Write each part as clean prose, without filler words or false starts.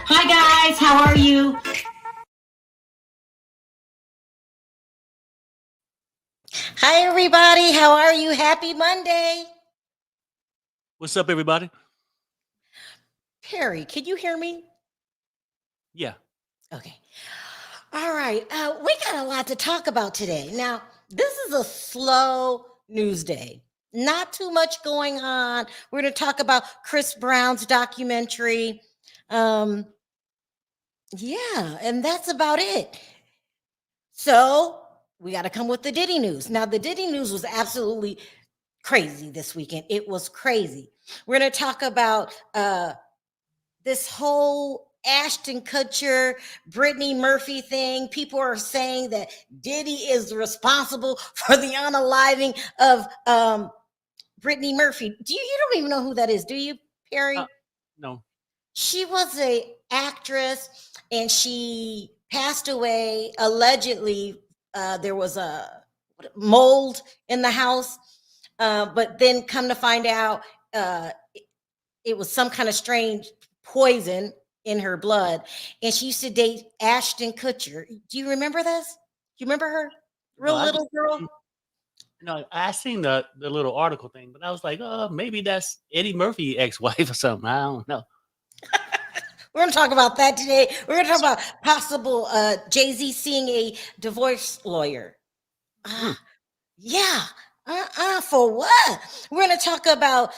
Hi guys, how are you? Hi everybody, how are you? Happy Monday. What's up, everybody? Perry, can you hear me? Yeah. Okay. All right. We got a lot to talk about today. Now, this is a slow news day. Not too much going on. We're going to talk about Chris Brown's documentary. Yeah, and that's about it. So we got to come with the Diddy news. Now, the Diddy news was absolutely crazy this weekend. It was crazy. We're going to talk about this whole Ashton Kutcher, Brittany Murphy thing. People are saying that Diddy is responsible for the unaliving of Brittany Murphy. You don't even know who that is, do you, Perry? No. She was a actress and she passed away allegedly. There was a mold in the house, but then come to find out it was some kind of strange poison in her blood, and she used to date Ashton Kutcher. Do you remember this? Do you remember her? Real little girl? No, I seen the little article thing, but I was like, maybe that's Eddie Murphy ex-wife or something. I don't know. We're going to talk about that today. We're going to talk about possible Jay Z seeing a divorce lawyer. Yeah. For what? We're going to talk about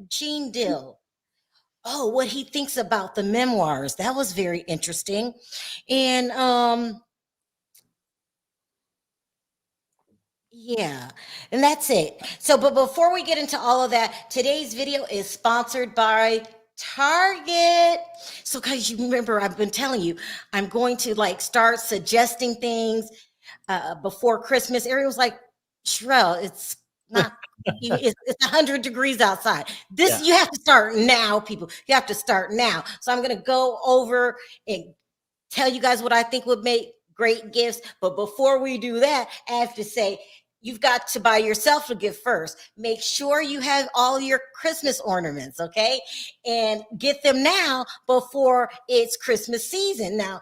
Gene Dill. Oh, what he thinks about the memoirs. That was very interesting. And yeah, and that's it. So, but before we get into all of that, today's video is sponsored by Target. So, guys, you remember I've been telling you, I'm going to like start suggesting things before Christmas. Everyone was like, Sharrell, it's not. It's 100 degrees outside. This you have to start now, people. You have to start now. So I'm gonna go over and tell you guys what I think would make great gifts. But before we do that, I have to say, you've got to buy yourself a gift first. Make sure you have all your Christmas ornaments, okay? And get them now before it's Christmas season. Now,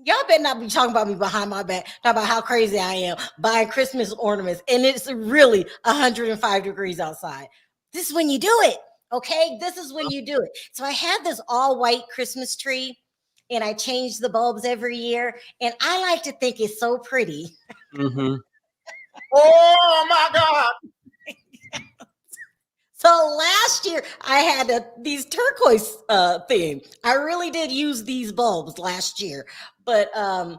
y'all better not be talking about me behind my back, talking about how crazy I am buying Christmas ornaments. And it's really 105 degrees outside. This is when you do it, okay? This is when you do it. So I had this all white Christmas tree and I change the bulbs every year. And I like to think it's so pretty. Mm-hmm. Oh my God. So last year I had these turquoise theme. I really did use these bulbs last year, but I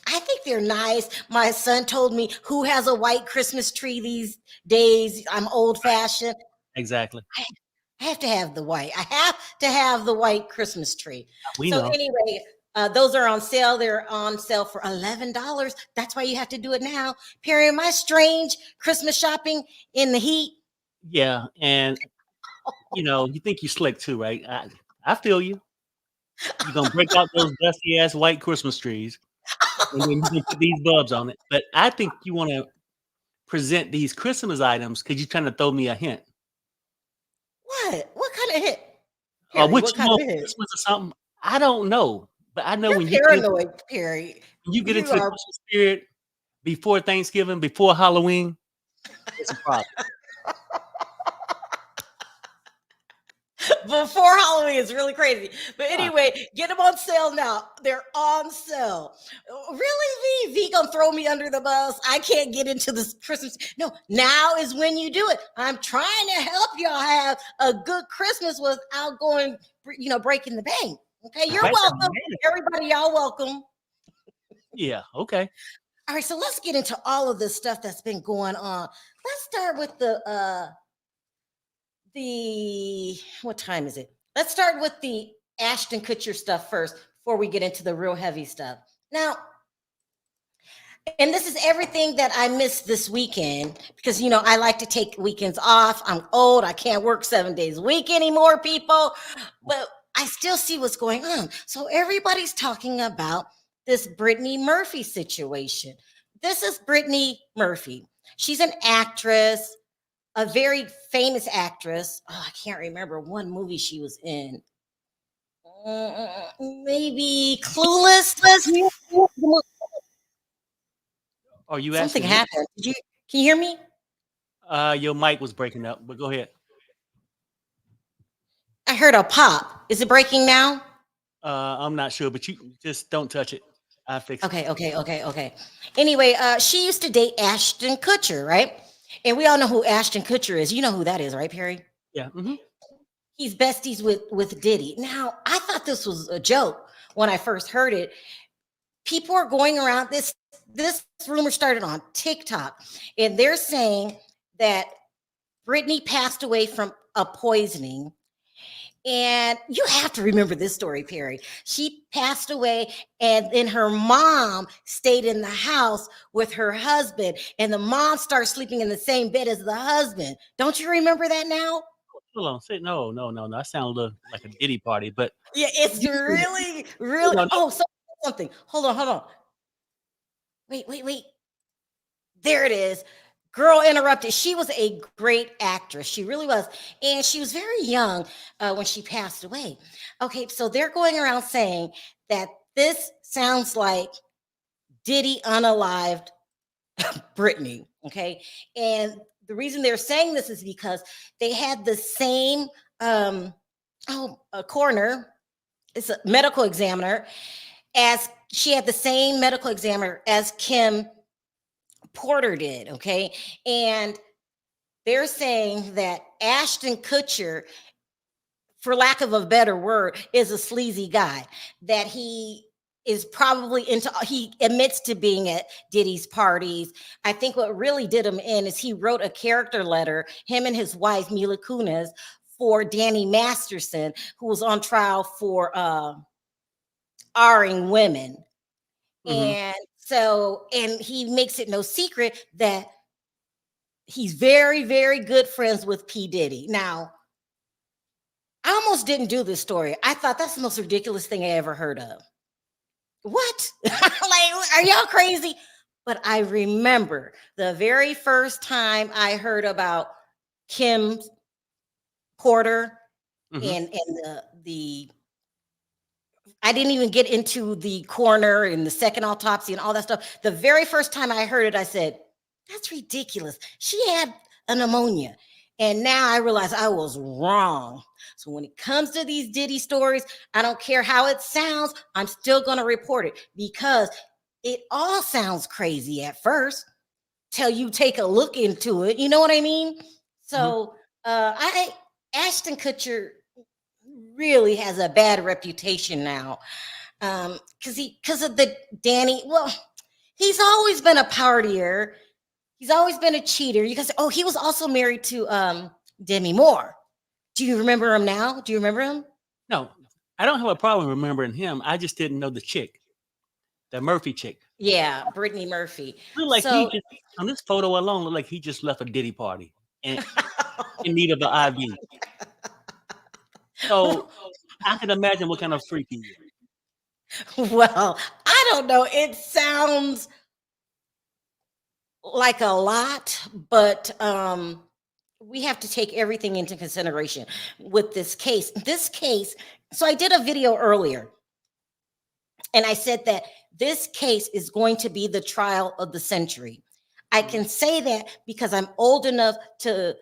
think they're nice. My son told me, who has a white Christmas tree these days? I'm old fashioned. Exactly. I have to have the white. I have to have the white Christmas tree. We know. Anyway, those are on sale. They're on sale for $11. That's why you have to do it now. Perry, am I strange Christmas shopping in the heat? Yeah, and you think you slick too, right? I feel you. You're gonna break out those dusty ass white Christmas trees, and then you can put these bulbs on it. But I think you want to present these Christmas items because you're trying to throw me a hint. What? What kind of hit? Perry, Which what you kind want of hit? Christmas or something? I don't know, but I know You're when paranoid, Perry. you get You into the are Christmas spirit before Thanksgiving, before Halloween, it's a problem. before Halloween is really crazy. But anyway, get them on sale now. They're on sale. Really, V gonna throw me under the bus. I can't get into this Christmas. No, now is when you do it. I'm trying to help y'all have a good Christmas without going, breaking the bank. Okay, you're welcome. Everybody, y'all welcome. Yeah, okay. All right, so let's get into all of this stuff that's been going on. Let's start with what time is it? Let's start with the Ashton Kutcher stuff first before we get into the real heavy stuff. Now, and this is everything that I missed this weekend because I like to take weekends off. I'm old. I can't work 7 days a week anymore, people. But I still see what's going on. So everybody's talking about this Brittany Murphy situation. This is Brittany Murphy. She's an actress, a very famous actress. Oh, I can't remember one movie she was in. Maybe Clueless. Are you Something asking me? happened. Can you hear me? Your mic was breaking up, but go ahead. I heard a pop. Is it breaking now? I'm not sure, but you just don't touch it. I fix it. Okay. Anyway, she used to date Ashton Kutcher, right? And we all know who Ashton Kutcher is. You know who that is, right, Perry? Yeah. He's besties with Diddy. Now, I thought this was a joke when I first heard it. People are going around this rumor started on TikTok, and they're saying that Brittany passed away from a poisoning. And you have to remember this story, Perry. She passed away, and then her mom stayed in the house with her husband, and the mom started sleeping in the same bed as the husband. Don't you remember that now? Hold on. Say no. That sounds a little like a Diddy party, but Yeah, it's really. no. Oh, something. Hold on. Wait. There it is. Girl interrupted. She was a great actress. She really was. And she was very young when she passed away. Okay, so they're going around saying that this sounds like Diddy unalived Brittany. Okay. And the reason they're saying this is because they had the same a coroner, it's a medical examiner, as she had the same medical examiner as Kim Porter did, okay? And they're saying that Ashton Kutcher, for lack of a better word, is a sleazy guy, that he is probably he admits to being at Diddy's parties. I think what really did him in is he wrote a character letter, him and his wife, Mila Kunis, for Danny Masterson, who was on trial for R-ing women. And he makes it no secret that he's very, very good friends with P. Diddy. Now, I almost didn't do this story. I thought that's the most ridiculous thing I ever heard of. What? Like, are y'all crazy? But I remember the very first time I heard about Kim Porter and the I didn't even get into the coroner and the second autopsy and all that stuff. The very first time I heard it, I said, that's ridiculous. She had a pneumonia. And now I realize I was wrong. So when it comes to these Diddy stories, I don't care how it sounds, I'm still going to report it because it all sounds crazy at first till you take a look into it. You know what I mean? So Ashton Kutcher really has a bad reputation now because of the Danny. Well, he's always been a partier. He's always been a cheater. You guys, he was also married to Demi Moore. Do you remember him now? Do you remember him? No, I don't have a problem remembering him. I just didn't know the chick, the Murphy chick. Yeah, Brittany Murphy. Look like he just on this photo alone, look like he just left a Diddy party and in need of an IV. So I can imagine what kind of freak he is. Well, I don't know. It sounds like a lot, but we have to take everything into consideration with this case. So I did a video earlier, and I said that this case is going to be the trial of the century. I can say that because I'm old enough to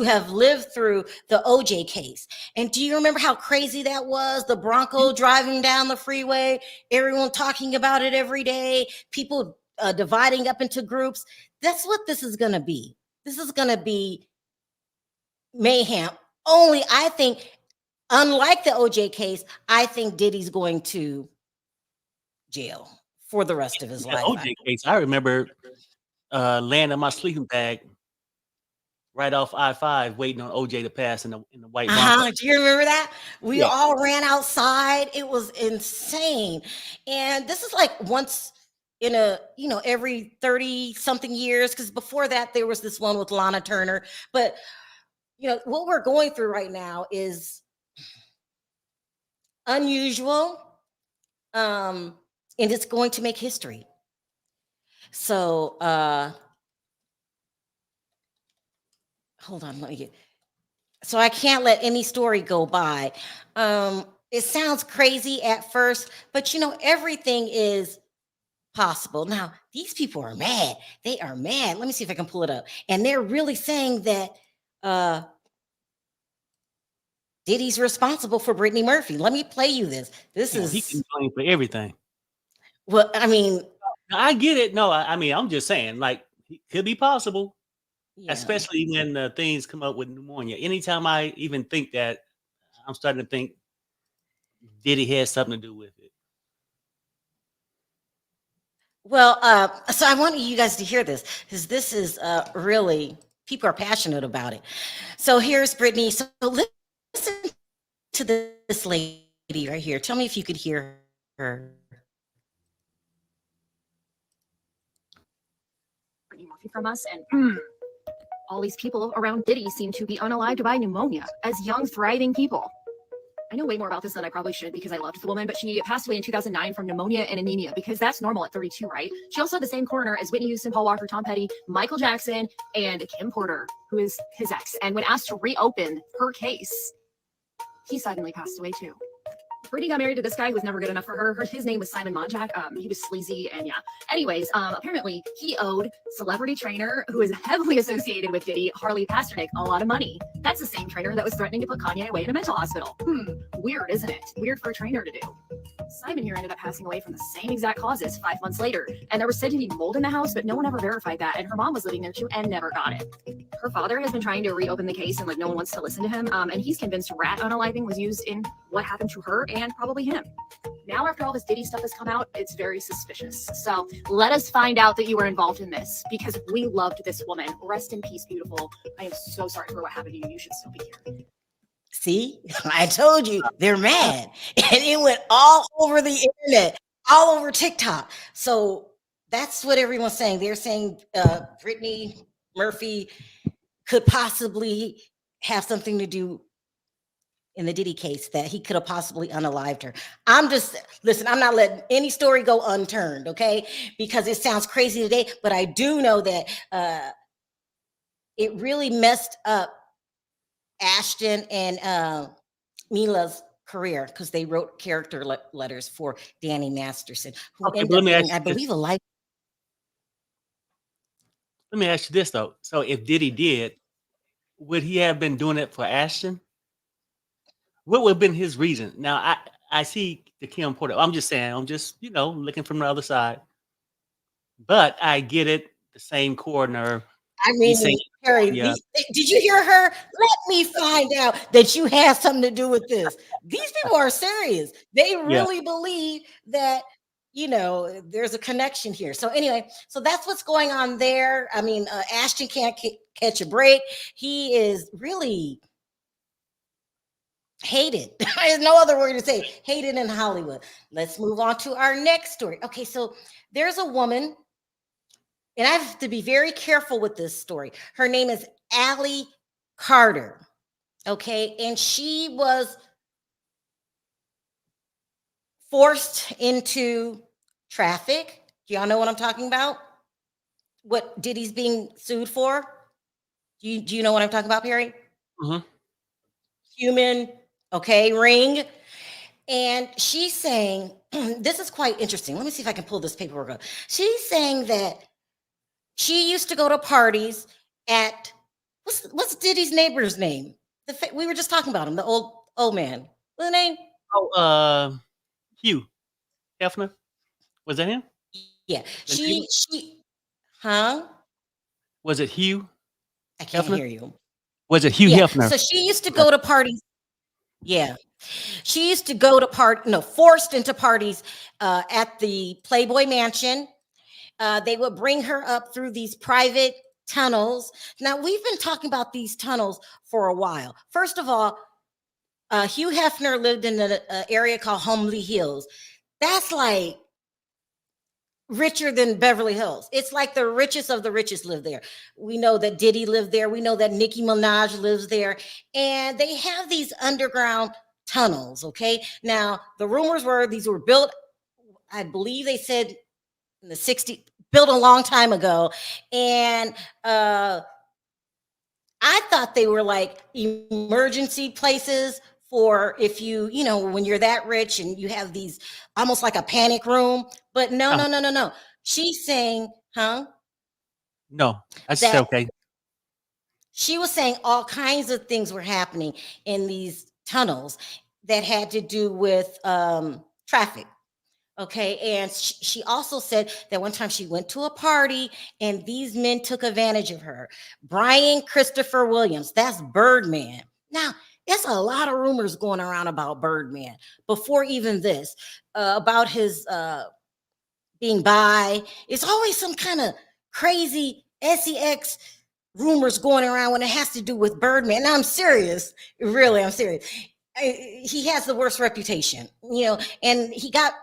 have lived through the OJ case. And do you remember how crazy that was? The Bronco driving down the freeway, everyone talking about it every day, people dividing up into groups. That's what this is going to be. This is going to be mayhem. Only I think, unlike the OJ case, I think Diddy's going to jail for the rest of his life. OJ case, I remember laying in my sleeping bag right off I-5 waiting on OJ to pass in the white Bronco. Do you remember that? We Yeah. all ran outside. It was insane. And this is like once in every 30 something years, because before that there was this one with Lana Turner. But what we're going through right now is unusual. And it's going to make history. So hold on, let me get. So I can't let any story go by. It sounds crazy at first, but everything is possible. Now, these people are mad. They are mad. Let me see if I can pull it up. And they're really saying that Diddy's responsible for Brittany Murphy. Let me play you this. This He is can blame for everything. well, I mean, I get it. No, I mean, I'm just saying, like, it could be possible, yeah. especially when things come up with pneumonia. Anytime I even think that, I'm starting to think Diddy has something to do with it. Well, so I want you guys to hear this because this is really, people are passionate about it. So here's Brittany. So listen to this lady right here. Tell me if you could hear her. Brittany Murphy from us, and all these people around Diddy seem to be unalived by pneumonia as young, thriving people. I know way more about this than I probably should because I loved the woman, but she passed away in 2009 from pneumonia and anemia because that's normal at 32, right? She also had the same coroner as Whitney Houston, Paul Walker, Tom Petty, Michael Jackson, and Kim Porter, who is his ex. And when asked to reopen her case, he suddenly passed away too. Brittany got married to this guy who was never good enough for her. His name was Simon Monjack. He was sleazy and yeah. Anyways, apparently he owed celebrity trainer who is heavily associated with Diddy, Harley Pasternak, a lot of money. That's the same trainer that was threatening to put Kanye away in a mental hospital. Weird, isn't it? Weird for a trainer to do. Simon here ended up passing away from the same exact causes 5 months later. And there was said to be mold in the house, but no one ever verified that. And her mom was living there too and never got it. Her father has been trying to reopen the case and no one wants to listen to him. And he's convinced rat unaliving was used in what happened to her and probably him. Now, after all this Diddy stuff has come out, it's very suspicious. So let us find out that you were involved in this because we loved this woman. Rest in peace, beautiful. I am so sorry for what happened to you. You should still be here. See, I told you they're mad. And it went all over the internet, all over TikTok. So that's what everyone's saying. They're saying Brittany Murphy could possibly have something to do in the Diddy case, that he could have possibly unalived her. I'm not letting any story go unturned, okay? Because it sounds crazy today, but I do know that it really messed up Ashton and Mila's career because they wrote character letters for Danny Masterson, who ended up being, I believe, a life. Let me ask you this though. So if Diddy did, would he have been doing it for Ashton? What would have been his reason? Now I see the Kim Porter. I'm just saying, I'm just, looking from the other side. But I get it, the same coroner. I mean, Harry, yeah. Did you hear her? Let me find out that you had something to do with this. These people are serious. They really believe that, there's a connection here. So anyway, so that's what's going on there. I mean, Ashton can't catch a break. He is really hated. There's no other word to say. Hated in Hollywood. Let's move on to our next story. Okay, so there's a woman, and I have to be very careful with this story. Her name is Allie Carter. Okay, and she was forced into traffic. Do y'all know what I'm talking about? What Diddy's being sued for? Do you know what I'm talking about, Perry? Mm-hmm. Human, ring. And she's saying, this is quite interesting. Let me see if I can pull this paperwork up. She's saying that she used to go to parties at, what's Diddy's neighbor's name? We were just talking about him, the old man. What's the name? Oh, Hugh Hefner. Was that him? Yeah. Was it Hugh? I can't Hefner? hear you. Was it Hugh Hefner? So she used to go to parties. Yeah. She used to go to forced into parties at the Playboy Mansion. They would bring her up through these private tunnels. Now, we've been talking about these tunnels for a while. First of all, Hugh Hefner lived in an area called Homely Hills. That's like richer than Beverly Hills. It's like the richest of the richest live there. We know that Diddy lived there. We know that Nicki Minaj lives there. And they have these underground tunnels, okay? Now, the rumors were these were built, I believe they said in the 60s, built a long time ago. And I thought they were like emergency places for if you know, when you're that rich and you have these almost like a panic room. But no, Uh, no, no, no, no. She's saying, no, I just said that okay. she was saying all kinds of things were happening in these tunnels that had to do with traffic. Okay. And she also said that one time she went to a party and these men took advantage of her. Brian Christopher Williams, that's Birdman. Now, there's a lot of rumors going around about Birdman before even this, about his being bi. It's always some kind of crazy sex rumors going around when it has to do with Birdman. Now, I'm serious. Really, I'm serious. He has the worst reputation, you know, and he got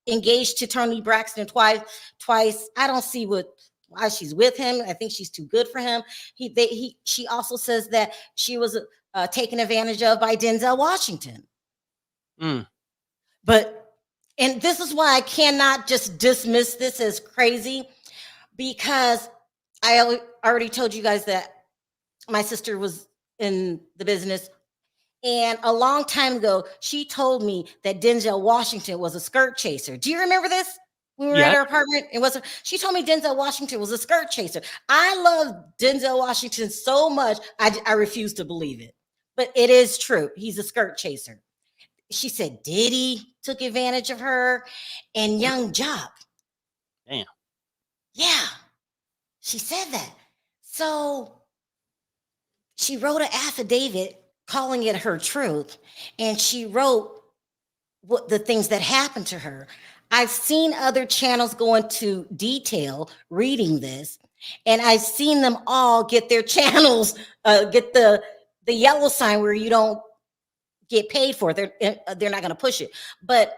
engaged to Toni Braxton twice. I don't see why she's with him. I think she's too good for him. She also says that she was taken advantage of by Denzel Washington. Mm. And this is why I cannot just dismiss this as crazy, because I already told you guys that my sister was in the business. And a long time ago, she told me that Denzel Washington was a skirt chaser. Do you remember this? When we were at Yeah. her apartment, she told me Denzel Washington was a skirt chaser. I love Denzel Washington so much, I refuse to believe it. But it is true. He's a skirt chaser. She said Diddy took advantage of her and Young Jock. Damn. Yeah, she said that. So she wrote an affidavit calling it her truth, and she wrote what the things that happened to her. I've seen other channels go into detail reading this, and I've seen them all get their channels get the yellow sign where you don't get paid for it. They're not going to push it. But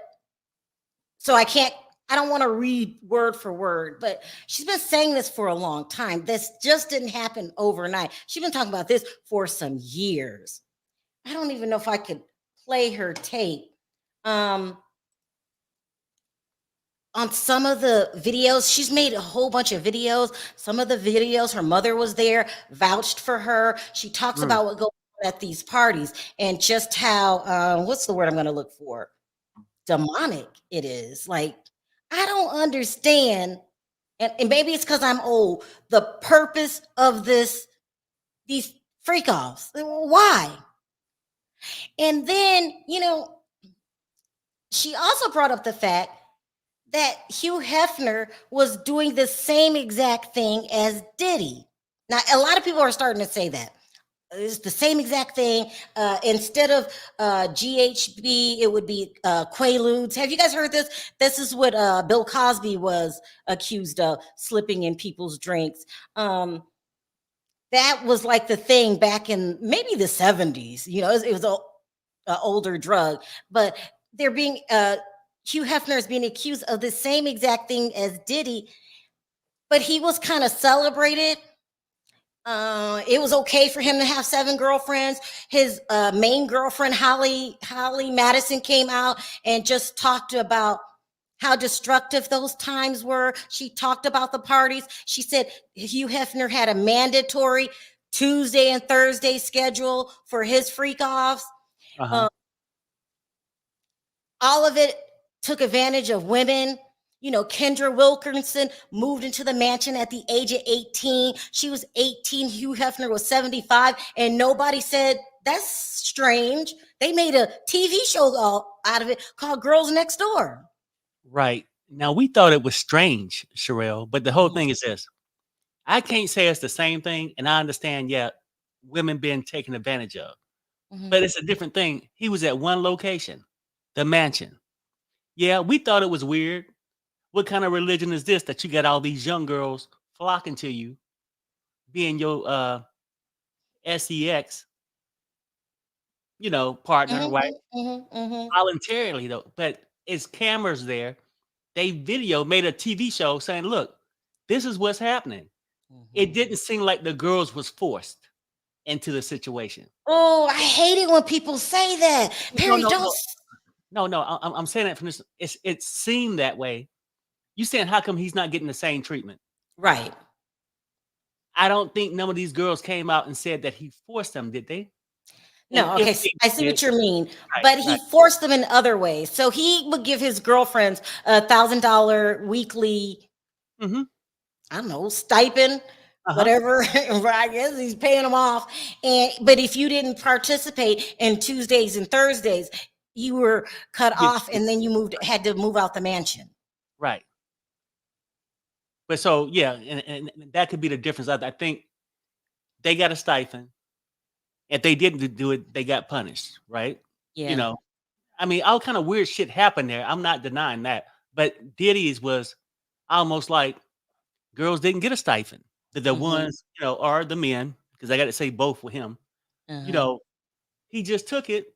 so I don't want to read word for word, but she's been saying this for a long time. This just didn't happen overnight. She's been talking about this for some years. I don't even know if I could play her tape. On some of the videos, she's made a whole bunch of videos. Some of the videos, her mother was there, vouched for her. She talks Mm. about what goes on at these parties and just how, what's the word I'm going to look for? Demonic it is. Like, I don't understand. And maybe it's because I'm old. The purpose of these freak offs. Why? And then, you know, she also brought up the fact that Hugh Hefner was doing the same exact thing as Diddy. Now, a lot of people are starting to say that. It's the same exact thing. Instead of GHB, it would be Quaaludes. Have you guys heard this? This is what Bill Cosby was accused of, slipping in people's drinks. That was like the thing back in maybe the 70s. You know, it was an older drug, but they're being Hugh Hefner is being accused of the same exact thing as Diddy, but he was kind of celebrated. It was okay for him to have 7 girlfriends. His main girlfriend, Holly Madison, came out and just talked about how destructive those times were. She talked about the parties. She said Hugh Hefner had a mandatory Tuesday and Thursday schedule for his freak offs. Uh-huh. All of it took advantage of women. You know, Kendra Wilkinson moved into the mansion at the age of 18. She was 18. Hugh Hefner was 75. And nobody said, that's strange. They made a TV show out of it called Girls Next Door. Right. Now, we thought it was strange, Sharrell, but the whole thing is this. I can't say it's the same thing, and I understand, yeah, women being taken advantage of. Mhm. But it's a different thing. He was at one location, the mansion. Yeah, we thought it was weird. What kind of religion is this that you got all these young girls flocking to you, being your sex, partner, Mhm, right? mhm, mhm, Voluntarily though, but it's cameras there. They made a TV show saying, "Look, this is what's happening." It mhm. didn't seem like the girls was forced into the situation. Oh, I hate it when people say that. No, Perry, no, don't no, no, no. I'm saying that from this. It seemed that way. You saying how come he's not getting the same treatment? right. I don't think none of these girls came out and said that he forced them, did they? And No, if okay, they I see did, what you mean, right, but he right, forced them in other ways. So he would give his girlfriends $1,000 weekly, hmm I don't know, stipend, uh-huh. whatever. I guess he's paying them off. And but if you didn't participate in Tuesdays and Thursdays, you were cut Get off, and then you had to move out the mansion. right. But so yeah, and that could be the difference. I think they got a stipend. If they didn't do it, they got punished, right? You Yeah. know, I mean, all kind of weird shit happened there. I'm not denying that. But Diddy's was almost like girls didn't get a stipend. The Mm-hmm. ones, are the men, because I got to say both with him. You Uh-huh. know, he just took it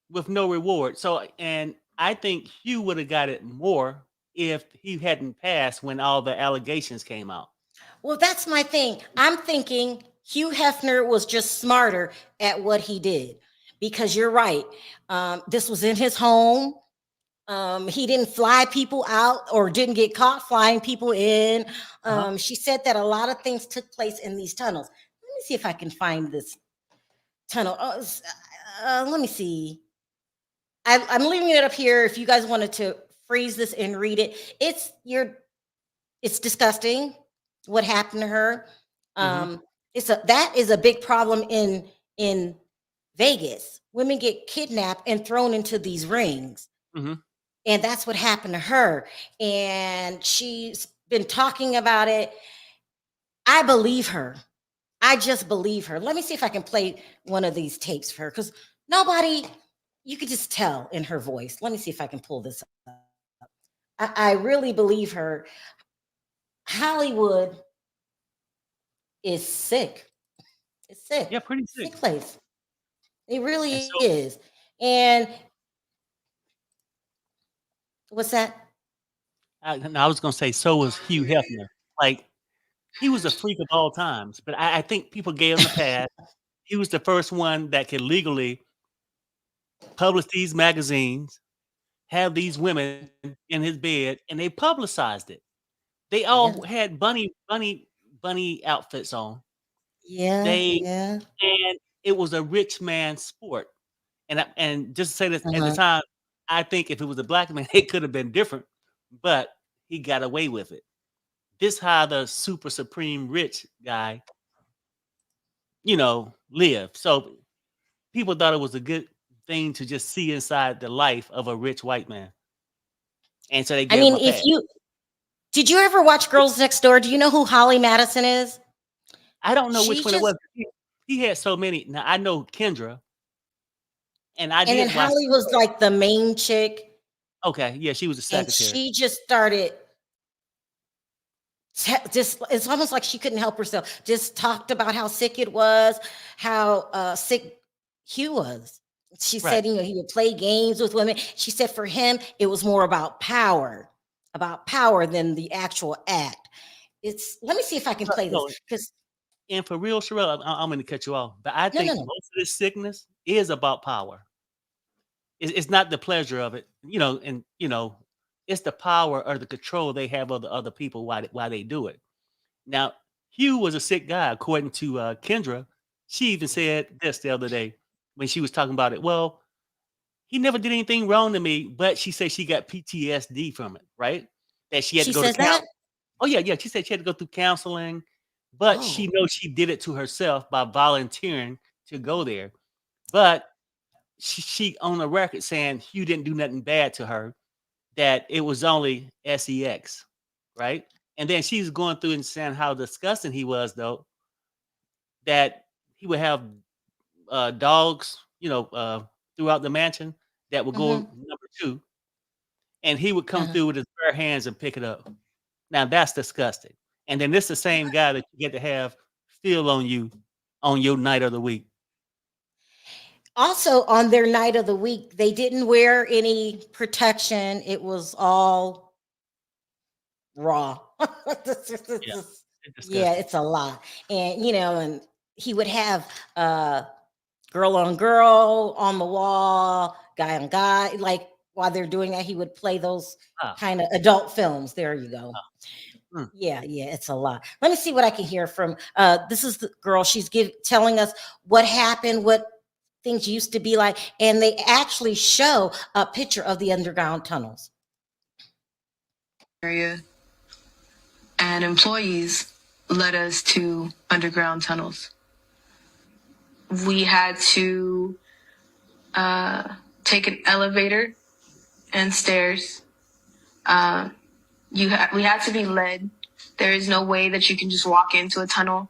with no reward. So, and I think Hugh would have got it more if he hadn't passed when all the allegations came out. Well, that's my thing. I'm thinking Hugh Hefner was just smarter at what he did because you're right. This was in his home. He didn't fly people out or didn't get caught flying people in. Uh-huh. She said that a lot of things took place in these tunnels. Let me see if I can find this tunnel. Let me see. I'm leaving it up here. If you guys wanted to freeze this and read it, it's disgusting what happened to her. hmm That is a big problem in Vegas. Women get kidnapped and thrown into these rings, hmm and that's what happened to her. And she's been talking about it. I believe her. I just believe her. Let me see if I can play one of these tapes for her because nobody, you could just tell in her voice. Let me see if I can pull this up. I really believe her. Hollywood is sick. It's sick. Yeah, pretty sick. Sick place. It really And so is. And what's that? I was gonna say, so was Hugh Hefner. Like he was a freak of all times, but I think people gave him the pass. He was the first one that could legally publish these magazines, have these women in his bed, and they publicized it. They Yeah. all had bunny outfits on. Yeah. They Yeah. and it was a rich man's sport. And just to say this at the Uh-huh. time, I think if it was a black man, it could have been different, but he got away with it. This how the super supreme rich guy, lived. So people thought it was a good thing to just see inside the life of a rich white man. And so they I gave him mean, a if pass. you did you ever watch Girls Next Door? Do you know who Holly Madison is? I don't know which She one it was. just He had so many. Now I know Kendra, and I and then did watch. Holly was like the main chick, Okay, yeah, she was a and secretary. she just started just it's almost like she couldn't help herself. Just talked about how sick it was, how sick Hugh was. She Right. said, he would play games with women. She said for him, it was more about power than the actual act. Let me see if I can play this No, because and for real, Sharrell, I'm going to cut you off, but I no, no, think no. most of this sickness is about power. It's not the pleasure of it, and it's the power or the control they have of the other people why they do it. Now, Hugh was a sick guy, according to Kendra. She even said this the other day when she was talking about it. Well, he never did anything wrong to me, but she said she got PTSD from it, right? That she had to She go to says count. that. Oh yeah, yeah. She said she had to go through counseling, but she Oh, knows she did it to herself by volunteering to go there. But she on the record saying Hugh didn't do nothing bad to her, that it was only sex, right? And then she's going through and saying how disgusting he was, though, that he would have dogs, throughout the mansion that would go hmm, number two, and he would come uh, through with his bare hands and pick it up. Now that's disgusting. and then this the same guy that you get to have still on you on your night of the week. Also, on their night of the week, they didn't wear any protection. It was all raw. Yeah, it's Yeah, disgusting. it's a lot. And and he would have girl on girl on the wall, guy on guy. Like while they're doing that, he would play those Ah, kind of adult films. There you go. mm. Yeah, yeah, it's a lot. Let me see what I can hear from this is the girl. She's telling us what happened, what things used to be like, and they actually show a picture of the underground tunnels. Area and employees led us to underground tunnels. We had to take an elevator and stairs. We had to be led. There is no way that you can just walk into a tunnel.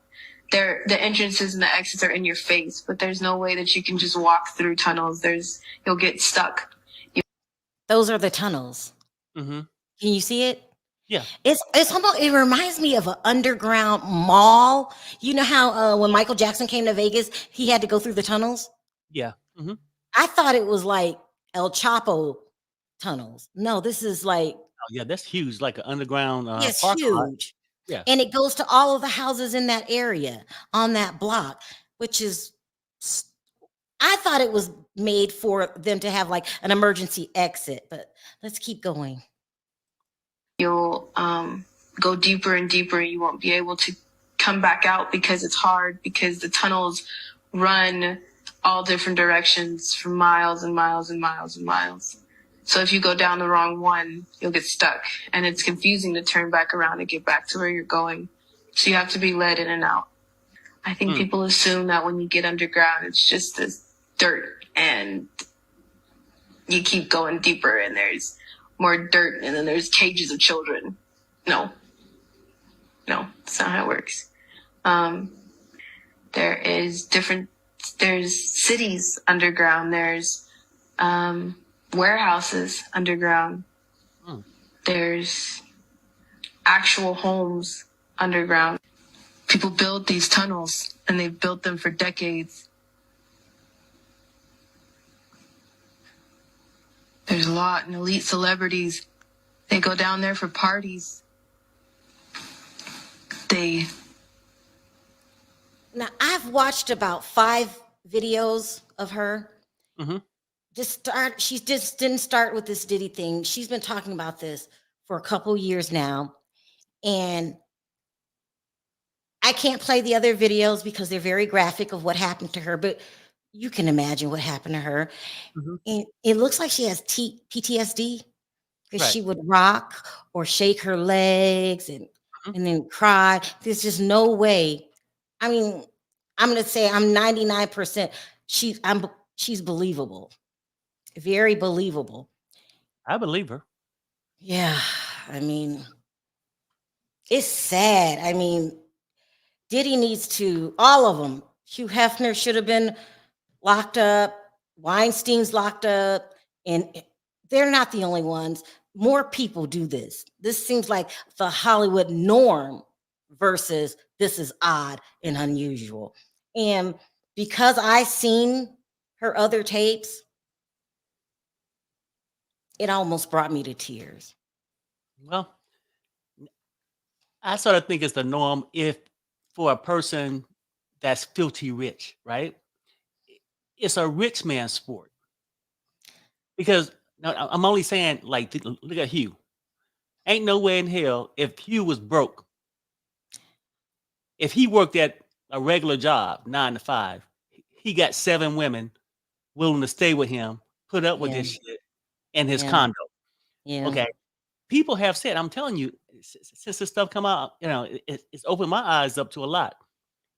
The entrances and the exits are in your face, but there's no way that you can just walk through tunnels. You'll get stuck. Those are the tunnels. Mm-hmm. Can you see it? Yeah. It's almost, it reminds me of an underground mall. You know how when Michael Jackson came to Vegas, he had to go through the tunnels? Yeah. Mm-hmm. I thought it was like El Chapo tunnels. No, this is like, Oh, yeah, that's huge, like an underground it's parking lot. huge. Yeah. And it goes to all of the houses in that area on that block, which is, I thought it was made for them to have like an emergency exit, but let's keep going. You'll go deeper and deeper. You won't be able to come back out because it's hard, because the tunnels run all different directions for miles and miles and miles and miles. So if you go down the wrong one, you'll get stuck, and it's confusing to turn back around and get back to where you're going. So you have to be led in and out. I think people assume that when you get underground, it's just this dirt and you keep going deeper and there's more dirt and then there's cages of children. No, that's not how it works. There's cities underground. There's warehouses underground. There's actual homes underground. People build these tunnels and they've built them for decades. There's a lot, and elite celebrities, they go down there for parties. Now, I've watched about 5 videos of her. Mm-hmm. She just didn't start with this Diddy thing. She's been talking about this for a couple years now. And I can't play the other videos because they're very graphic of what happened to her, but you can imagine what happened to her. Mm-hmm. And it looks like she has PTSD because Right. she would rock or shake her legs and then cry. There's just no way. I mean, I'm going to say I'm 99%. She's believable. Very believable. I believe her. Yeah. I mean, it's sad. I mean, Diddy needs to, all of them. Hugh Hefner should have been locked up. Weinstein's locked up. And they're not the only ones. More people do this. This seems like the Hollywood norm versus this is odd and unusual. And because I seen her other tapes, it almost brought me to tears. Well, I sort of think it's the norm if for a person that's filthy rich, right? It's a rich man's sport. Because I'm only saying, like, look at Hugh. Ain't no way in hell if Hugh was broke, if he worked at a regular job, 9 to 5, he got 7 women willing to stay with him, put up with Yeah. this shit in his Yeah. condo. Yeah. Okay. People have said, I'm telling you, since this stuff come out, it's opened my eyes up to a lot.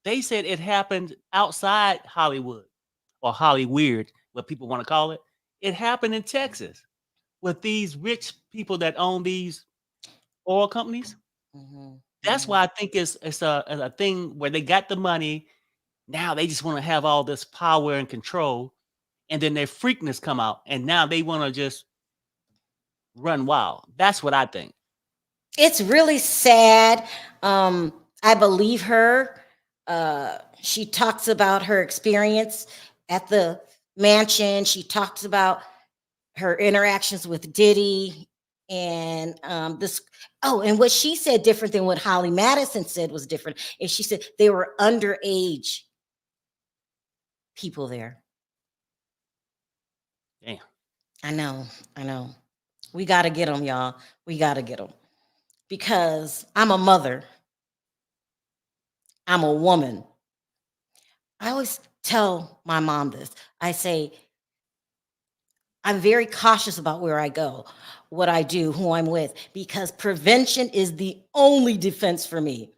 They said it happened outside Hollywood or Hollyweird, what people want to call it. It happened in Texas with these rich people that own these oil companies. Mhm. That's why I think it's a thing where they got the money. Now they just want to have all this power and control. And then their freakness come out. And now they want to just run wild. That's what I think. It's really sad. I believe her. She talks about her experience at the mansion. She talks about her interactions with Diddy and this. Oh, and what she said different than what Holly Madison said was different. And she said they were underage people there. Damn. I know. We got to get them, y'all. We got to get them because I'm a mother. I'm a woman. I always tell my mom this. I say, I'm very cautious about where I go, what I do, who I'm with, because prevention is the only defense for me.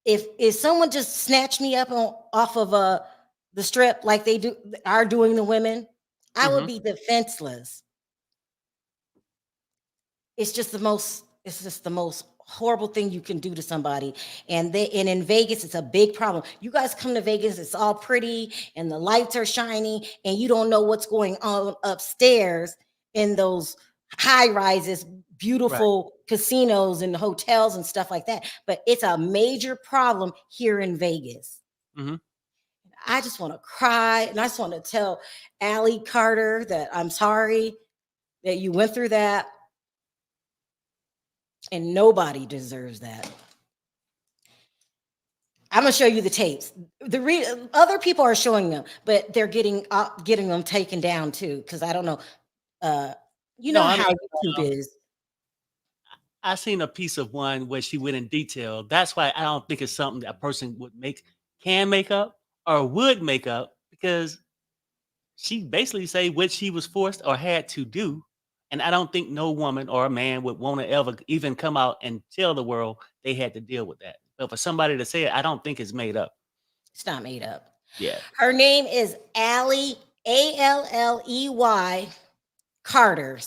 If someone just snatched me up off of the strip like they are doing the women, I would be defenseless. It's just the most horrible thing you can do to somebody. And in Vegas, it's a big problem. You guys come to Vegas, it's all pretty and the lights are shiny, and you don't know what's going on upstairs in those high rises, beautiful casinos and hotels and stuff like that. But it's a major problem here in Vegas. I just want to cry, and I just want to tell Allie Carter that I'm sorry that you went through that. And nobody deserves that. I'm gonna show you the tapes. Other people are showing them, but they're getting them taken down too. Because I don't know, you know how YouTube is. I seen a piece of one where she went in detail. That's why I don't think it's something that a person can make up or would make up, because she basically say what she was forced or had to do. And I don't think no woman or a man would want to ever even come out and tell the world they had to deal with that. But for somebody to say it, I don't think it's made up. It's not made up. Yeah. Her name is Allie, Alley Carter,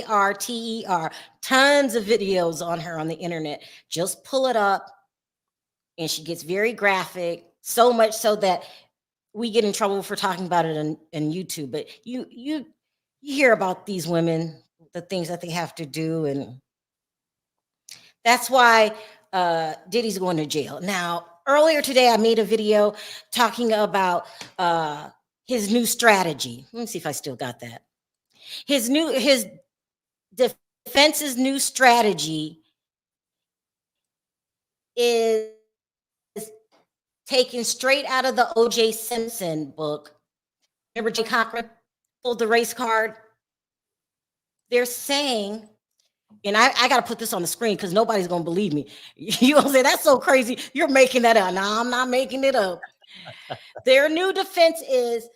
Carter. Tons of videos on her on the internet. Just pull it up. And she gets very graphic, so much so that we get in trouble for talking about it on YouTube. But you hear about these women, the things that they have to do, and that's why Diddy's going to jail. Now, earlier today, I made a video talking about his new strategy. Let me see if I still got that. His defense's new strategy is taken straight out of the O.J. Simpson book. Remember Jay Cochran pulled the race card? They're saying, and I got to put this on the screen because nobody's going to believe me. You're going to say, that's so crazy. You're making that up. No, I'm not making it up. Their new defense is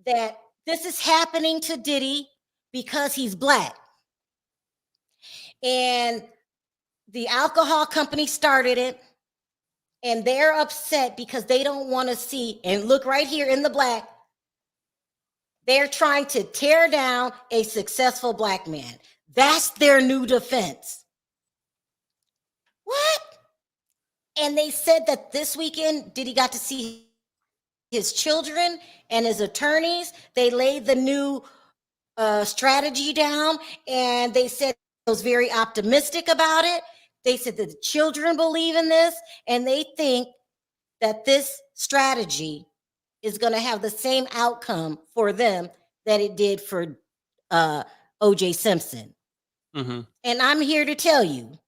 that this is happening to Diddy because he's Black. And the alcohol company started it. And they're upset because they don't want to see, and look right here in the Black, they're trying to tear down a successful Black man. That's their new defense. What? And they said that this weekend, Diddy got to see his children and his attorneys. They laid the new strategy down, and they said it was very optimistic about it. They said that the children believe in this, and they think that this strategy is going to have the same outcome for them that it did for O.J. Simpson. And I'm here to tell you,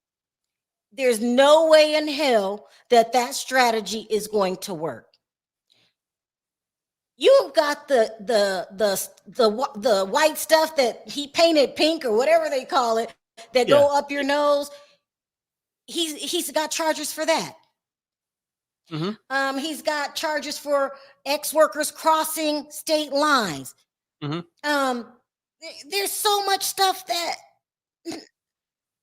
there's no way in hell that strategy is going to work. You've got the white stuff that he painted pink or whatever they call it that go up your nose. He's got charges for that. He's got charges for ex-workers crossing state lines. There's so much stuff that this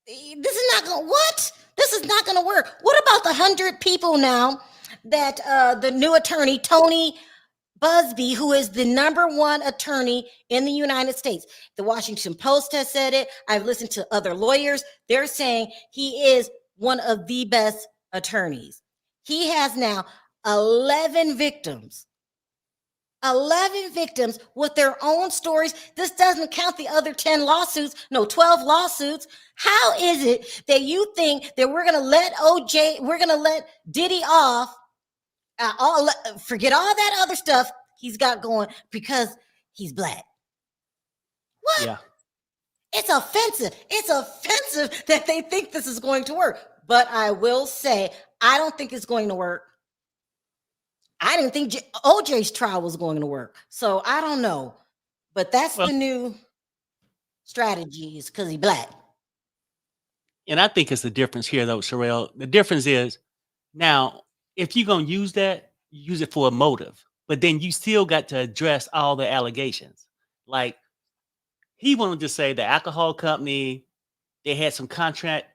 is not gonna work. What about the 100 people now that the new attorney Tony Busby, who is the #1 attorney in the United States, the Washington Post has said it. I've listened to other lawyers. They're saying he is one of the best attorneys. He has now 11 victims 11 victims with their own stories. This doesn't count the other 10 lawsuits, no, 12 lawsuits. How is it that you think that we're going to let we're going to let Diddy off, forget all that other stuff he's got going because he's black? What? Yeah. It's offensive. It's offensive that they think this is going to work. But I will say, I don't think it's going to work. I didn't think OJ's trial was going to work. So I don't know. But that's the new strategies because he's black. And I think it's the difference here, though, Sharrell. The difference is now, if you're going to use that, use it for a motive. But then you still got to address all the allegations. Like, he wanted to say the alcohol company, they had some contract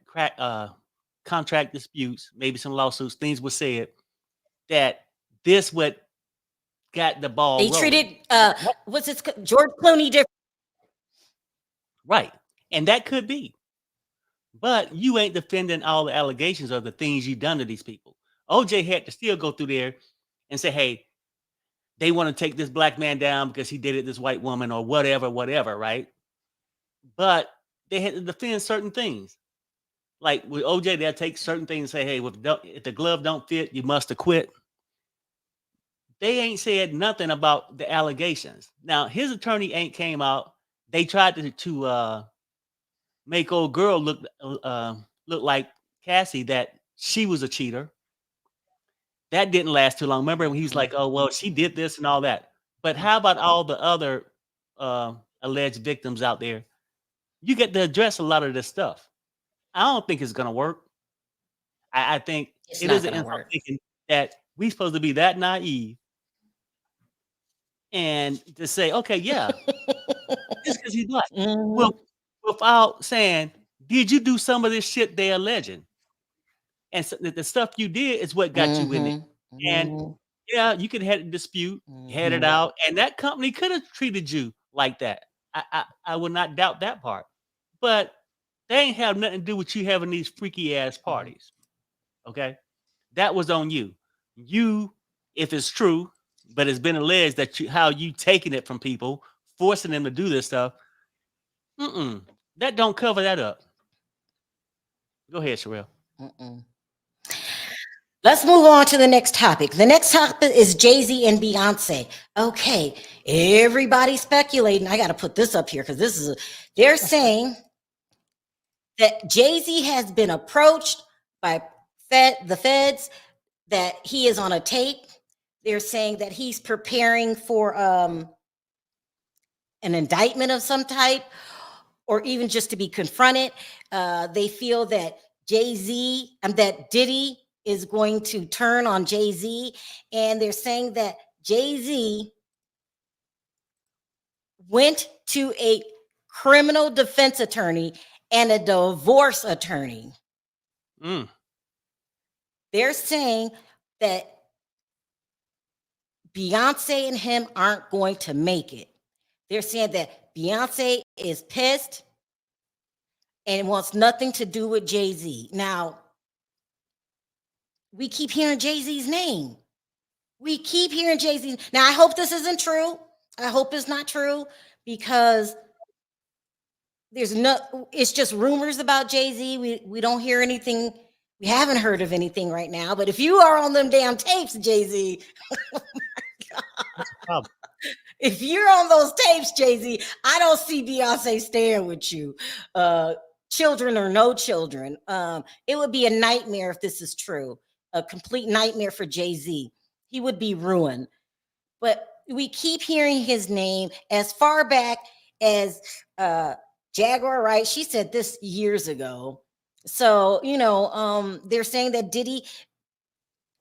disputes, maybe some lawsuits, things were said that this what got the ball They rolling. treated what's it, George Clooney different. Right. And that could be. But you ain't defending all the allegations of the things you've done to these people. OJ had to still go through there and say, hey, they want to take this black man down because he did it this white woman or whatever, right? But they had to defend certain things. Like with OJ, they'll take certain things and say, hey, if the glove don't fit, you must acquit. They ain't said nothing about the allegations. Now, his attorney ain't came out. They tried to make old girl look like Cassie, that she was a cheater. That didn't last too long. Remember when he was like, oh, well, she did this and all that. But how about all the other alleged victims out there? You get to address a lot of this stuff. I don't think it's going to work. I think it isn't thinking that we're supposed to be that naive and to say, okay, yeah, just because he's black. Well, without saying, did you do some of this shit they're alleging? And so the stuff you did is what got you in it. And yeah, you could have a dispute, had it out, and that company could have treated you like that. I would not doubt that part. But they ain't have nothing to do with you having these freaky ass parties. Okay? That was on you. You, if it's true, but it's been alleged that how you taking it from people, forcing them to do this stuff, that don't cover that up. Go ahead, Sharrell. Let's move on to the next topic. The next topic is Jay Z and Beyonce. Okay, everybody's speculating. I got to put this up here because they're saying that Jay Z has been approached by the feds, that he is on a tape. They're saying that he's preparing for an indictment of some type, or even just to be confronted. They feel that that Diddy is going to turn on Jay Z, and they're saying that Jay Z went to a criminal defense attorney and a divorce attorney. They're saying that Beyonce and him aren't going to make it. They're saying that Beyonce is pissed and wants nothing to do with Jay Z. Now, we keep hearing Jay Z's name. We keep hearing Jay Z. Now, I hope this isn't true. I hope it's not true, because it's just rumors about Jay Z. We don't hear anything. We haven't heard of anything right now. But if you are on them damn tapes, Jay Z, oh my God. If you're on those tapes, Jay Z, I don't see Beyonce staying with you. Children or no children. It would be a nightmare if this is true. A complete nightmare for Jay Z. He would be ruined. But we keep hearing his name as far back as Jaguar Wright. She said this years ago. So, they're saying that Diddy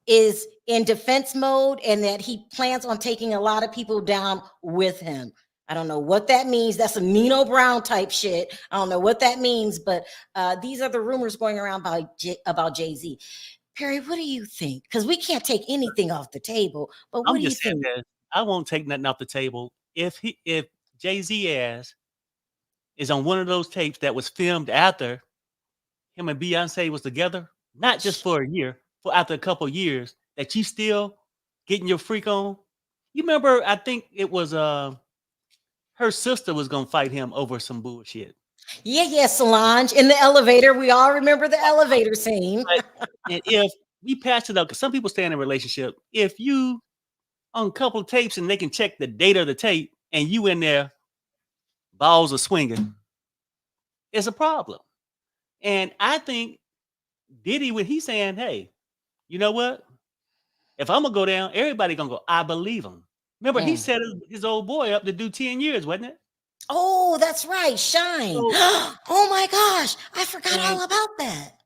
is in defense mode and that he plans on taking a lot of people down with him. I don't know what that means. That's a Nino Brown type shit. I don't know what that means, but these are the rumors going around about Jay Z. Perry, what do you think? Because we can't take anything off the table. But what do you think? I won't take nothing off the table. If Jay Z ass is on one of those tapes that was filmed after him and Beyonce was together, not just for a year, for after a couple of years, that you still getting your freak on, You remember? I think it was her sister was gonna fight him over some bullshit. Yeah, Solange in the elevator. We all remember the elevator scene. And if we patch it up, because some people stay in a relationship, if you on a couple of tapes and they can check the date of the tape, and you in there, balls are swinging, it's a problem. And I think Diddy, when he's saying, "Hey, you know what? If I'm gonna go down, everybody gonna go. I believe him." Remember, he Mm. set his old boy up to do 10 years, wasn't it? Oh, that's right. Shine. So, Oh my gosh. I forgot and all about that.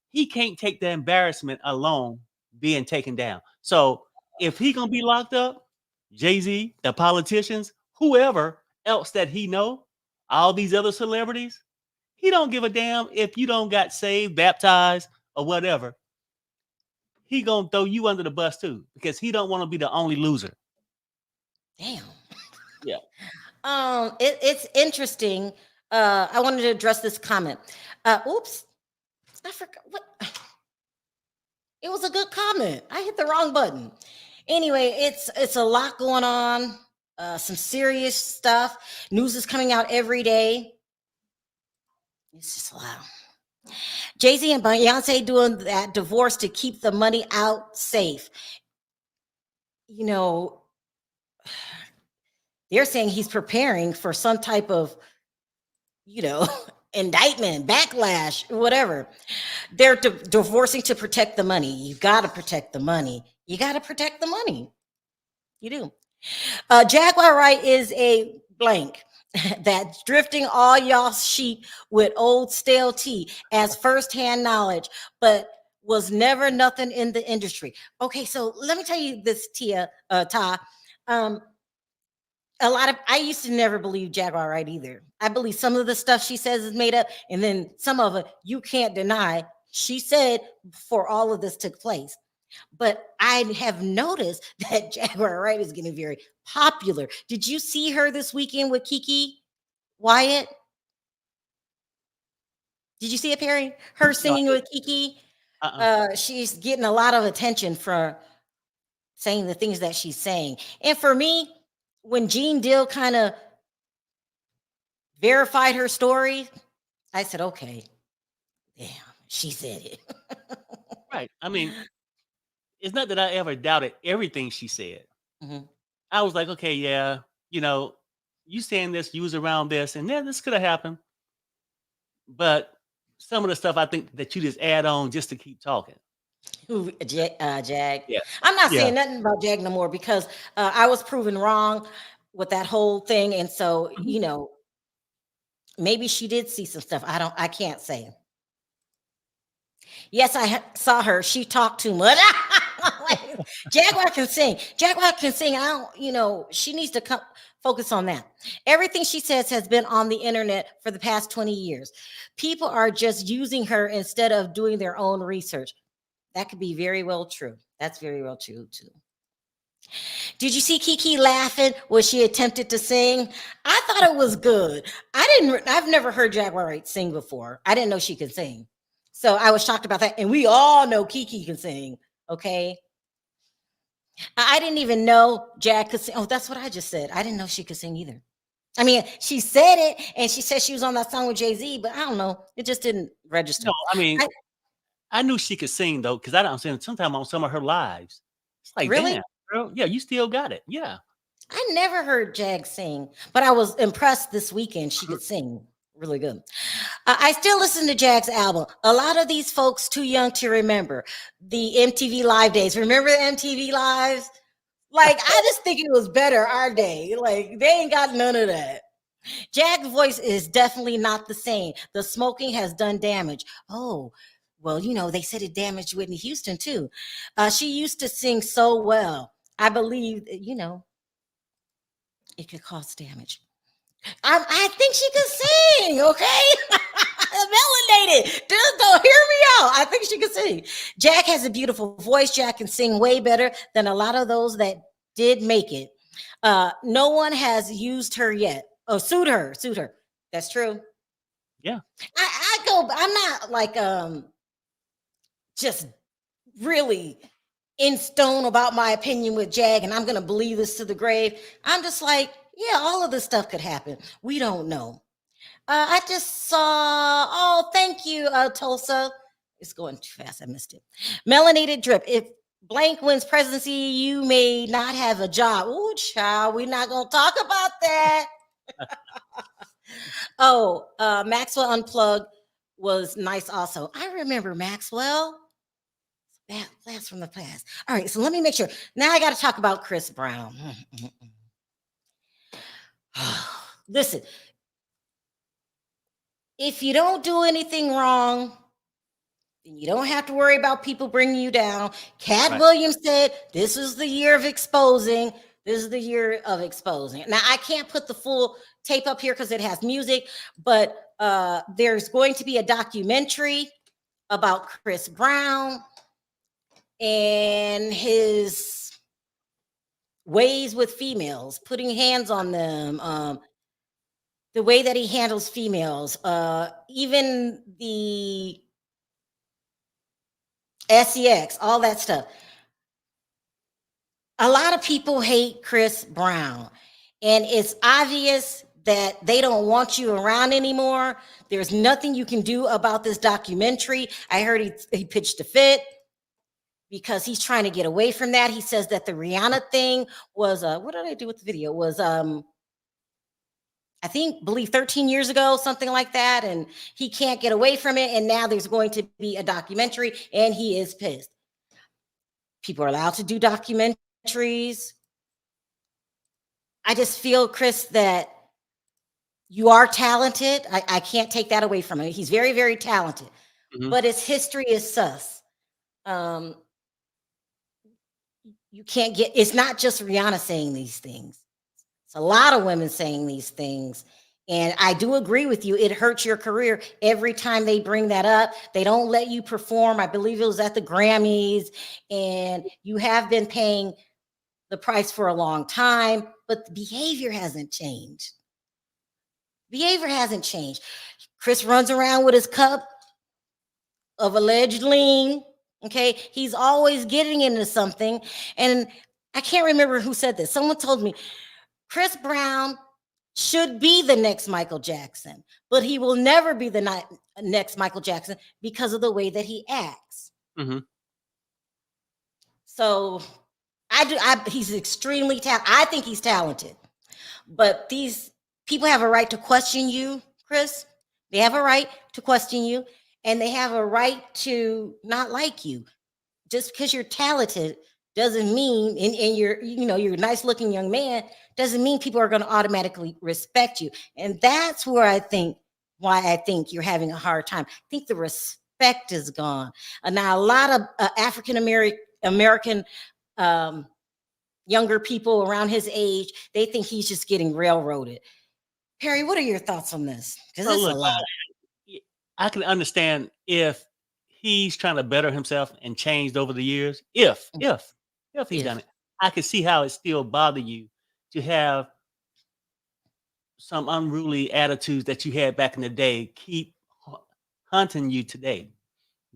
he can't take the embarrassment alone being taken down. So if he gonna be locked up, Jay Z, the politicians, whoever else that he know, all these other celebrities, he don't give a damn if you don't got saved, baptized, or whatever. He gonna throw you under the bus too because he don't want to be the only loser. Damn. Yeah. It's interesting. I wanted to address this comment. Oops, I forgot what. It was a good comment. I hit the wrong button. Anyway, it's a lot going on. Some serious stuff. News is coming out every day. It's just wow. Jay Z and Beyonce doing that divorce to keep the money out safe. You know, they're saying he's preparing for some type of, you know, indictment, backlash, whatever. They're divorcing to protect the money. You got to protect the money. You got to protect the money. You do. Jaguar Wright is a blank that's drifting all y'all sheep with old stale tea as firsthand knowledge, but was never nothing in the industry. Okay, so let me tell you this, Ty. I used to never believe Jaguar Wright either. I believe some of the stuff she says is made up, and then some of it you can't deny. She said before all of this took place. But I have noticed that Jaguar Wright is getting very popular. Did you see her this weekend with Kiki Wyatt? Did you see it, Perry? Her singing with Kiki. She's getting a lot of attention for saying the things that she's saying. And for me, when Jean Dill kind of verified her story, I said, okay, damn, she said it. Right. I mean, it's not that I ever doubted everything she said. Mhm. I was like, okay, yeah, you know, you saying this, you was around this, and then this could have happened. But some of the stuff I think that you just add on just to keep talking. Who, Jag? Yeah. I'm not Yeah. saying nothing about Jag no more because I was proven wrong with that whole thing, and so you know, maybe she did see some stuff. I can't say. Yes, I saw her. She talked too much. Jaguar can sing. Jaguar can sing. I don't, you know, she needs to come focus on that. Everything she says has been on the internet for the past 20 years. People are just using her instead of doing their own research. That could be very well true. That's very well true too. Did you see Kiki laughing when she attempted to sing? I thought it was good. I've never heard Jaguar Wright sing before. I didn't know she could sing. So I was shocked about that. And we all know Kiki can sing. Okay. I didn't even know Jag could sing. Oh, that's what I just said. I didn't know she could sing either. I mean, she said it and she said she was on that song with Jay Z, but I don't know. It just didn't register. No, I mean, I knew she could sing though, because I don't understand sometimes on some of her lives. It's like, Really? damn, girl, yeah, you still got it. Yeah. I never heard Jag sing, but I was impressed this weekend. She could sing really good. I still listen to Jag's album. A lot of these folks too young to remember the MTV Live days. Remember the MTV Lives? Like, I just think it was better our day. Like, they ain't got none of that. Jag's voice is definitely not the same. The smoking has done damage. Oh, well, you know, they said it damaged Whitney Houston too. She used to sing so well. I believe, you know, it could cause damage. I think she could sing, okay? Melanated. Just don't hear me out. I think she can sing. Jag has a beautiful voice. Jag can sing way better than a lot of those that did make it. No one has used her yet. Oh, sued her. That's true. Yeah. I'm not like just really in stone about my opinion with Jag, and I'm going to believe this to the grave. I'm just like, yeah, all of this stuff could happen. We don't know. I just saw, oh, thank you, Tulsa. It's going too fast. I missed it. Melanated Drip. If blank wins presidency, you may not have a job. Ooh, child, we're not going to talk about that. Oh, Maxwell Unplugged was nice also. I remember Maxwell. Blast from the past. All right, so let me make sure. Now I got to talk about Chris Brown. Listen, if you don't do anything wrong, then you don't have to worry about people bringing you down. Cat Williams said this is the year of exposing. This is the year of exposing. Now, I can't put the full tape up here because it has music, but there's going to be a documentary about Chris Brown and his ways with females, putting hands on them, the way that he handles females, even the sex, all that stuff. A lot of people hate Chris Brown, and it's obvious that they don't want you around anymore. There's nothing you can do about this documentary. I heard he pitched a fit because he's trying to get away from that. He says that the Rihanna thing was, what did I do with the video? Was, believe 13 years ago, something like that. And he can't get away from it. And now there's going to be a documentary and he is pissed. People are allowed to do documentaries. I just feel, Chris, that you are talented. I can't take that away from him. He's very, very talented, but his history is sus. You can't get, it's not just Rihanna saying these things. It's a lot of women saying these things. And I do agree with you. It hurts your career every time they bring that up. They don't let you perform. I believe it was at the Grammys, and you have been paying the price for a long time, but the behavior hasn't changed. Behavior hasn't changed. Chris runs around with his cup of alleged lean. Okay, he's always getting into something. And I can't remember who said this. Someone told me Chris Brown should be the next Michael Jackson, but he will never be the next Michael Jackson because of the way that he acts. So he's extremely talented. I think he's talented, but these people have a right to question you, Chris. They have a right to question you, and they have a right to not like you. Just because you're talented doesn't mean, and you're a nice looking young man, doesn't mean people are going to automatically respect you. And that's why I think you're having a hard time. I think the respect is gone. Now, a lot of African American younger people around his age, they think he's just getting railroaded. Perry, what are your thoughts on this? Because it's a lot. I can understand if he's trying to better himself and changed over the years. If he's done it, I can see how it still bother you to have some unruly attitudes that you had back in the day keep hunting you today.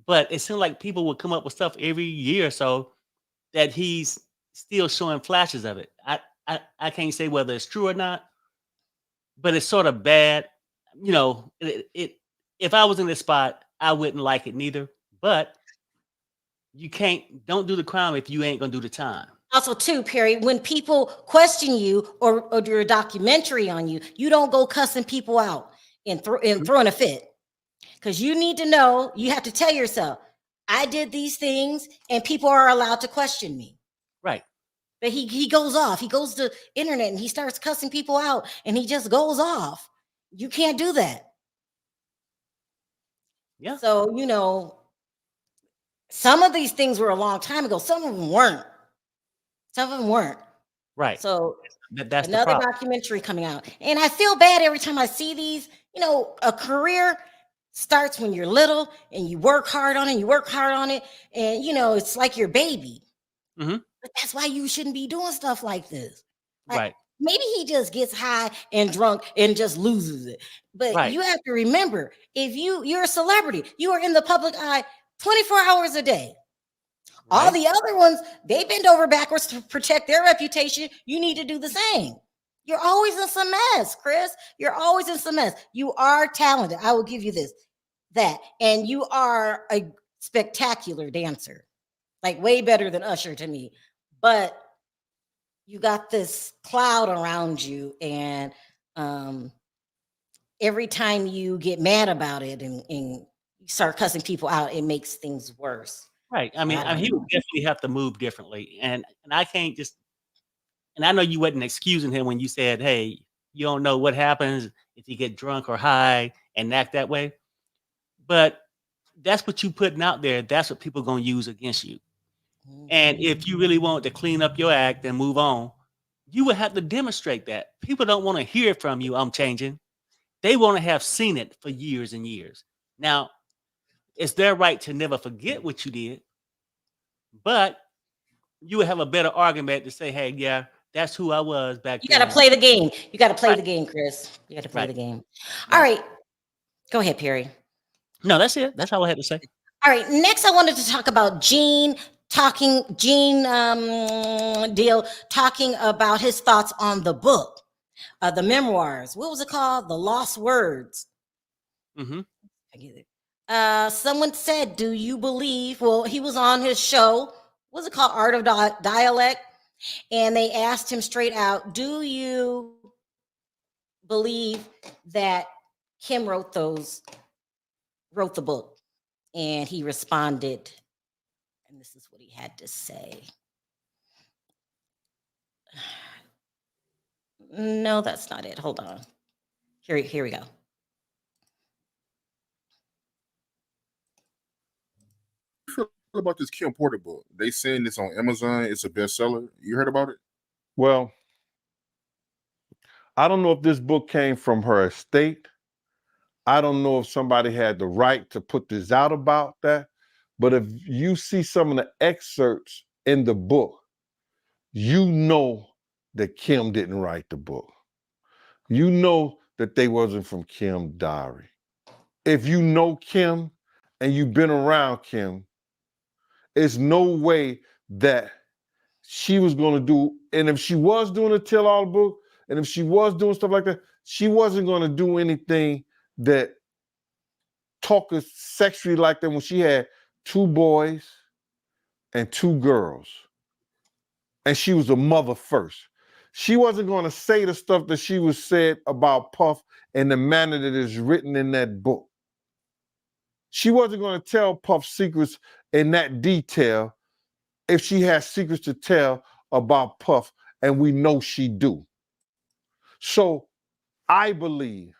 But it seems like people will come up with stuff every year or so that he's still showing flashes of it. I can't say whether it's true or not, but it's sort of bad. If I was in this spot, I wouldn't like it neither. But don't do the crime if you ain't gonna do the time. Also, too, Perry, when people question you or do a documentary on you, you don't go cussing people out and throwing a fit. Because you need to know, you have to tell yourself, I did these things and people are allowed to question me. Right. But he goes off. He goes to internet and he starts cussing people out and he just goes off. You can't do that. Yeah. So, some of these things were a long time ago. Some of them weren't. Right. So that's another documentary coming out. And I feel bad every time I see these. A career starts when you're little and you work hard on it. And, it's like your baby. But that's why you shouldn't be doing stuff like this. Right. Maybe he just gets high and drunk and just loses it. But you have to remember, if you're a celebrity, you are in the public eye 24 hours a day. All Right. the other ones, they bend over backwards to protect their reputation. You need to do the same. You're always in some mess, Chris. You're always in some mess. You are talented. I will give you that. And you are a spectacular dancer, like way better than Usher to me. But you got this cloud around you, and every time you get mad about it and you start cussing people out, it makes things worse. Right. I mean, I don't he would know. definitely have to move differently, and I can't just. And I know you wasn't excusing him when you said, "Hey, you don't know what happens if you get drunk or high and act that way." But that's what you putting out there. That's what people gonna use against you. And Mhm. if you really want to clean up your act and move on, you would have to demonstrate that. People don't want to hear it from you. I'm changing. They want to have seen it for years and years. Now, it's their right to never forget what you did, but you would have a better argument to say, "Hey, yeah, that's who I was back You got to then." play the game. You got to play Right, the game, Chris. You got to play right, the game. All right. right. Go ahead, Perry. No, that's it. That's all I had to say. All right. Next, I wanted to talk about Gene Deal talking about his thoughts on the book, the memoirs. What was it called? The Lost Words. Hmm. I get it. Someone said, "Do you believe?" Well, he was on his show. What's it called? Art of Dialect. And they asked him straight out, "Do you believe that Kim wrote the book?" And he responded, and this is what he had to say. No, that's not it. Hold on. Here we go. Feel about this Kim Porter book? They saying this on Amazon. It's a bestseller. You heard about it? Well, I don't know if this book came from her estate. I don't know if somebody had the right to put this out about that. But if you see some of the excerpts in the book, you know that Kim didn't write the book. You know that they wasn't from Kim's diary. If you know Kim and you've been around Kim, it's no way that she was going to do, and if she was doing a tell-all book, and if she was doing stuff like that, she wasn't going to do anything that talk us sexually like that when she had 2 boys and 2 girls. And she was a mother first. She wasn't going to say the stuff that she was said about Puff in the manner that is written in that book. She wasn't going to tell Puff secrets in that detail if she has secrets to tell about Puff, and we know she do. So I believe,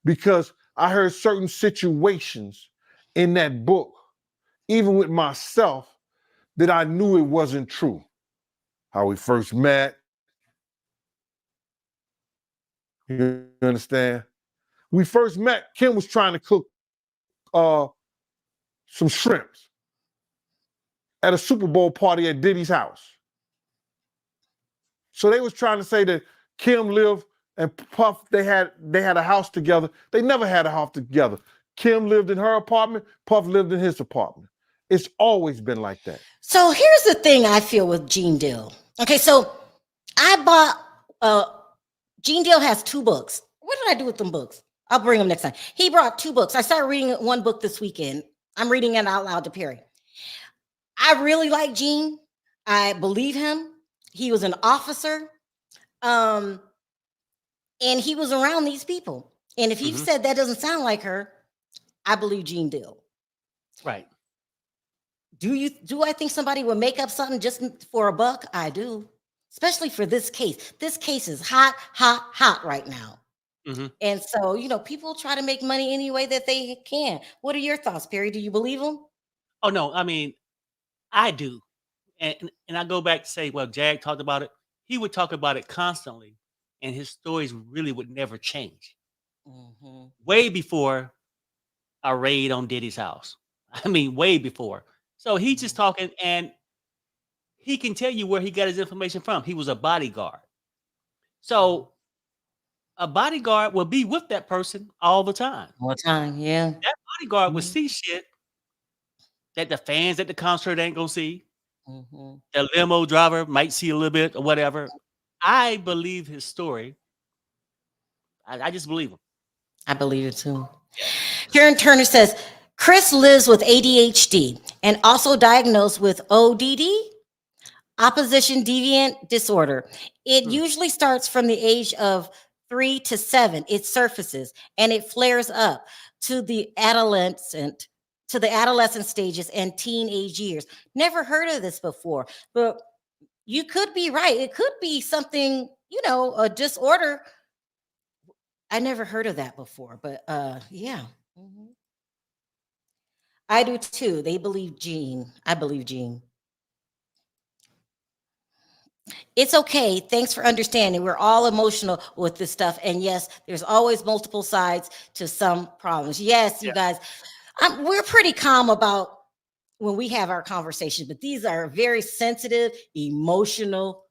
because I heard certain situations in that book, even with myself, that I knew it wasn't true. How we first met, you understand? We first met, Kim was trying to cook some shrimps at a Super Bowl party at Diddy's house. So they was trying to say that Kim lived and Puff, they had a house together. They never had a house together. Kim lived in her apartment, Puff lived in his apartment. It's always been like that. So here's the thing I feel with Gene Deal. Okay, so I bought Gene Deal has 2 books. What did I do with them books? I'll bring them next time. He brought 2 books. I started reading one book this weekend. I'm reading it out loud to Perry. I really like Gene. I believe him. He was an officer. And he was around these people. And if he Hmm. said that doesn't sound like her, I believe Gene Deal. Right. Do I think somebody would make up something just for a buck? I do. Especially for this case. This case is hot, hot, hot right now. Hmm. And so, people try to make money any way that they can. What are your thoughts, Perry? Do you believe them? Oh no, I mean, I do, and I go back to say, well, Jag talked about it. He would talk about it constantly, and his stories really would never change. Mm-hmm. Way before a raid on Diddy's house. I mean, way before. So he's just talking, and he can tell you where he got his information from. He was a bodyguard. So a bodyguard will be with that person all the time. All the time, yeah. That bodyguard would Mhm. see shit that the fans at the concert ain't gonna see. Mhm. The limo driver might see a little bit or whatever. I believe his story. I just believe him. I believe it too. Karen Turner says Chris lives with ADHD and also diagnosed with ODD, opposition deviant disorder. It usually starts from the age of 3 to 7. It surfaces and it flares up to the adolescent stages and teenage years. Never heard of this before, but you could be right. It could be something, a disorder. I never heard of that before, but yeah. Mhm. I do too. They believe Gene. I believe Gene. It's okay. Thanks for understanding. We're all emotional with this stuff. And yes, there's always multiple sides to some problems. Yes, you guys, we're pretty calm about when we have our conversations, but these are very sensitive, emotional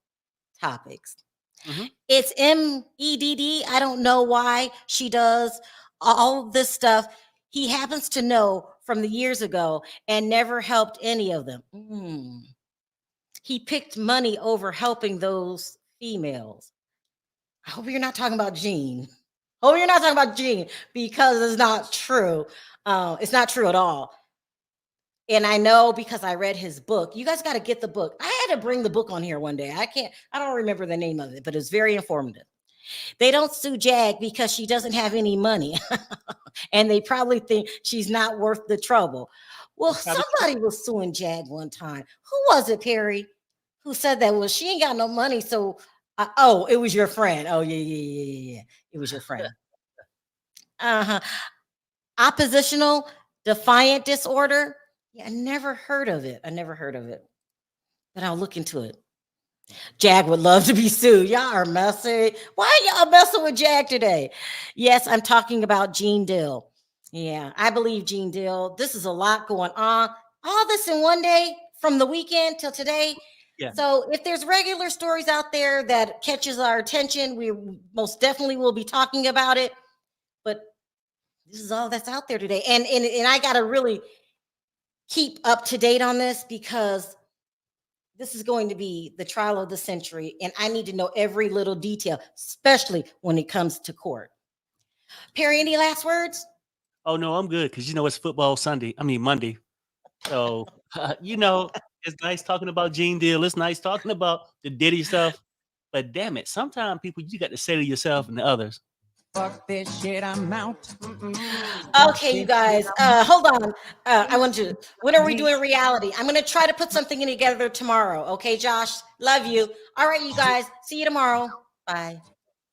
topics. Mhm. It's MEDD. I don't know why she does all this stuff. He happens to know from the years ago and never helped any of them. He picked money over helping those females. I hope you're not talking about Gene. Oh, you're not talking about Gene because it's not true. It's not true at all. And I know because I read his book. You guys got to get the book. I had to bring the book on here one day. I don't remember the name of it, but it's very informative. They don't sue Jag because she doesn't have any money. And they probably think she's not worth the trouble. Well, somebody was suing Jag one time. Who was it, Perry? Who said that? Well, she ain't got no money. So, it was your friend. Oh, yeah. It was your friend. Uh-huh. Oppositional defiant disorder. Yeah, I never heard of it. But I'll look into it. Jag would love to be sued. Y'all are messy. Why y'all messing with Jag today? Yes, I'm talking about Gene Dill. Yeah, I believe Gene Dill. This is a lot going on. All this in one day from the weekend till today. Yeah. So if there's regular stories out there that catches our attention, we most definitely will be talking about it. But this is all that's out there today. And I got to really keep up to date on this because this is going to be the trial of the century. And I need to know every little detail, especially when it comes to court. Perry, any last words? Oh no, I'm good because it's football Monday. So it's nice talking about Gene Deal. It's nice talking about the Diddy stuff. But damn it, sometimes people you got to say to yourself and the others. Fuck this shit, I'm out. Okay, you guys, hold on. When are we doing reality? I'm going to try to put something in together tomorrow. Okay, Josh, love you. All right, you guys, see you tomorrow. Bye.